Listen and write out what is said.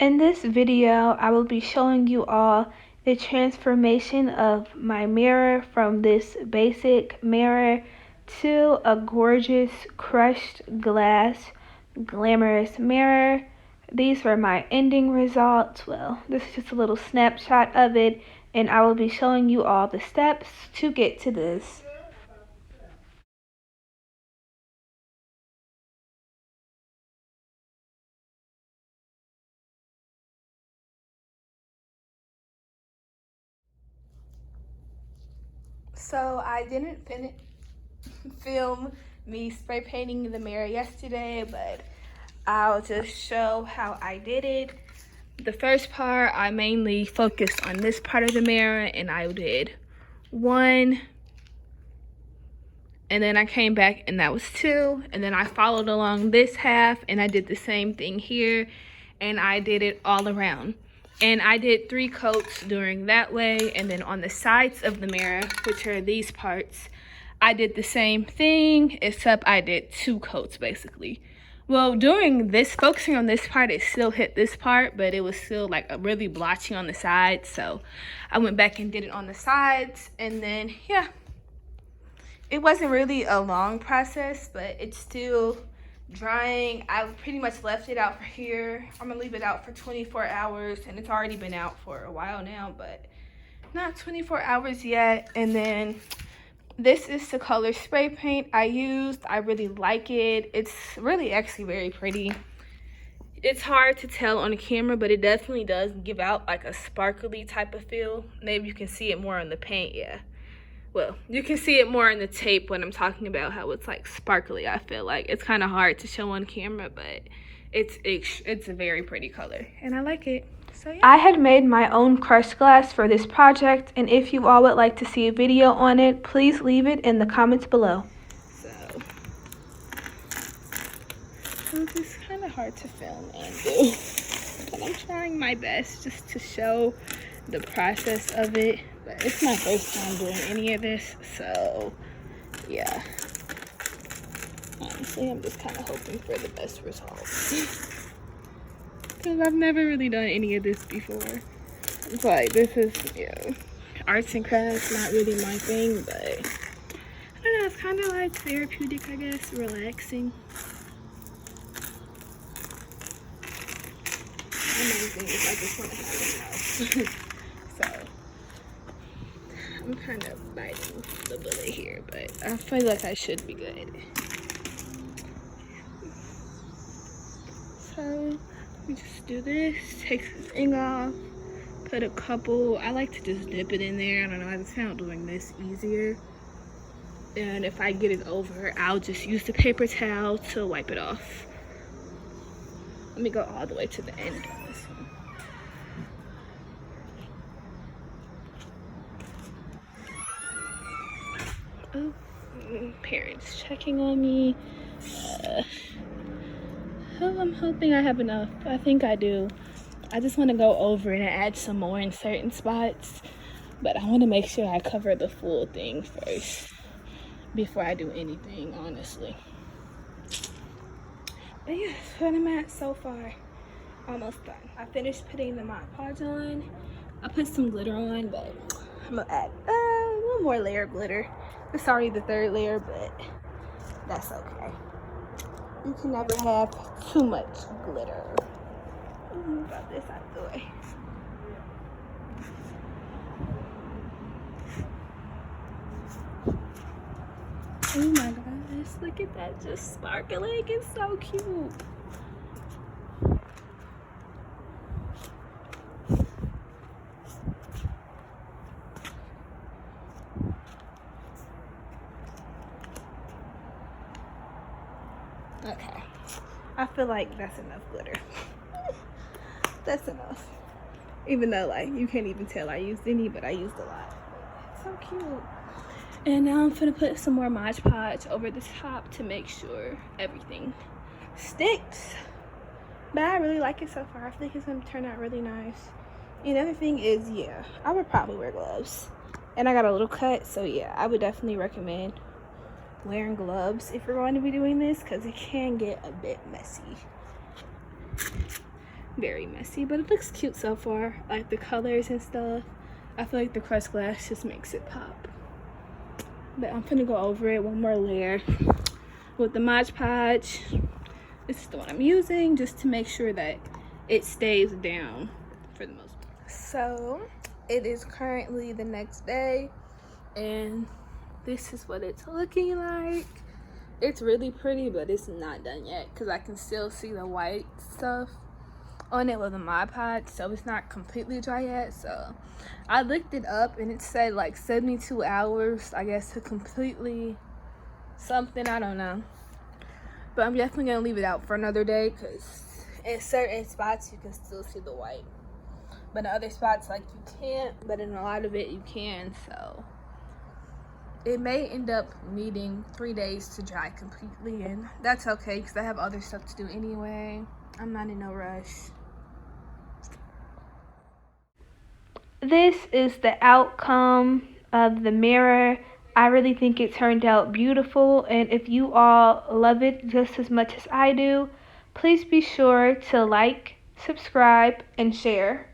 In this video, I will be showing you all the transformation of my mirror from this basic mirror to a gorgeous crushed glass glamorous mirror. These were my ending results. Well, this is just a little snapshot of it, and I will be showing you all the steps to get to this. So I didn't film me spray painting the mirror yesterday, but I'll just show how I did it. The first part, I mainly focused on this part of the mirror, and I did 1, and then I came back and that was 2, and then I followed along this half and I did the same thing here, and I did it all around. And I did 3 coats during that way, and then on the sides of the mirror, which are these parts, I did the same thing, except I did 2 coats basically. Well, during this, focusing on this part, it still hit this part, but it was still like a really blotchy on the sides, so I went back and did it on the sides, and then yeah. It wasn't really a long process, but it's still drying. I pretty much left it out for here. I'm gonna leave it out for 24 hours, and it's already been out for a while now, but not 24 hours yet. And then this is the color spray paint I used. I really like it. It's really actually very pretty. It's hard to tell on the camera, but it definitely does give out like a sparkly type of feel. Maybe you can see it more on the paint, yeah. Well, you can see it more in the tape when I'm talking about how it's like sparkly. I feel like it's kind of hard to show on camera, but it's a very pretty color and I like it. So yeah. I had made my own crushed glass for this project, and if you all would like to see a video on it, please leave it in the comments below. So it's kind of hard to film and do, but I'm trying my best just to show the process of it. But it's my first time doing any of this, so yeah. Honestly, I'm just kind of hoping for the best results. Because I've never really done any of this before. It's like, this is, yeah, arts and crafts, not really my thing, but I don't know, it's kind of like therapeutic, I guess, relaxing. My main thing is I just want to have a house. So I'm kind of biting the bullet here, but I feel like I should be good. So we just do this, take the thing off, put a couple, I like to just dip it in there. I don't know, I just found doing this easier. And if I get it over, I'll just use the paper towel to wipe it off. Let me go all the way to the end on this one. Oh, parents checking on me. I'm hoping I have enough. I think I do. I just want to go over and add some more in certain spots, but I want to make sure I cover the full thing first before I do anything, honestly. But yeah, that's what I'm at so far. Almost done. I finished putting the Podge on. I put some glitter on, but I'm gonna add one more layer of glitter. It's already the 3rd layer, but that's okay. You can never have too much glitter. Got this out of the way. Oh my gosh, look at that, just sparkling. It's so cute. Okay, I feel like that's enough glitter. That's enough. Even though like you can't even tell I used any, but I used a lot. It's so cute. And now I'm gonna put some more Mod Podge over the top to make sure everything sticks. But I really like it so far. I think it's gonna turn out really nice. Another thing is, yeah, I would probably wear gloves. And I got a little cut, so yeah, I would definitely recommend wearing gloves if you're going to be doing this, because it can get a bit messy. very messy, but it looks cute so far. I like the colors and stuff. I feel like the crushed glass just makes it pop. But I'm gonna go over it one more layer with the Mod Podge. This is the one I'm using just to make sure that it stays down for the most part. So it is currently the next day and this is what it's looking like. It's really pretty, but it's not done yet because I can still see the white stuff on it with a Mod Podge, so it's not completely dry yet. So I looked it up and it said like 72 hours, I guess, to completely something, I don't know. But I'm definitely gonna leave it out for another day because in certain spots you can still see the white, but in other spots like you can't, but in a lot of it you can. So it may end up needing 3 days to dry completely, and that's okay because I have other stuff to do anyway. I'm not in no rush. This is the outcome of the mirror. I really think it turned out beautiful, and if you all love it just as much as I do, please be sure to like, subscribe, and share.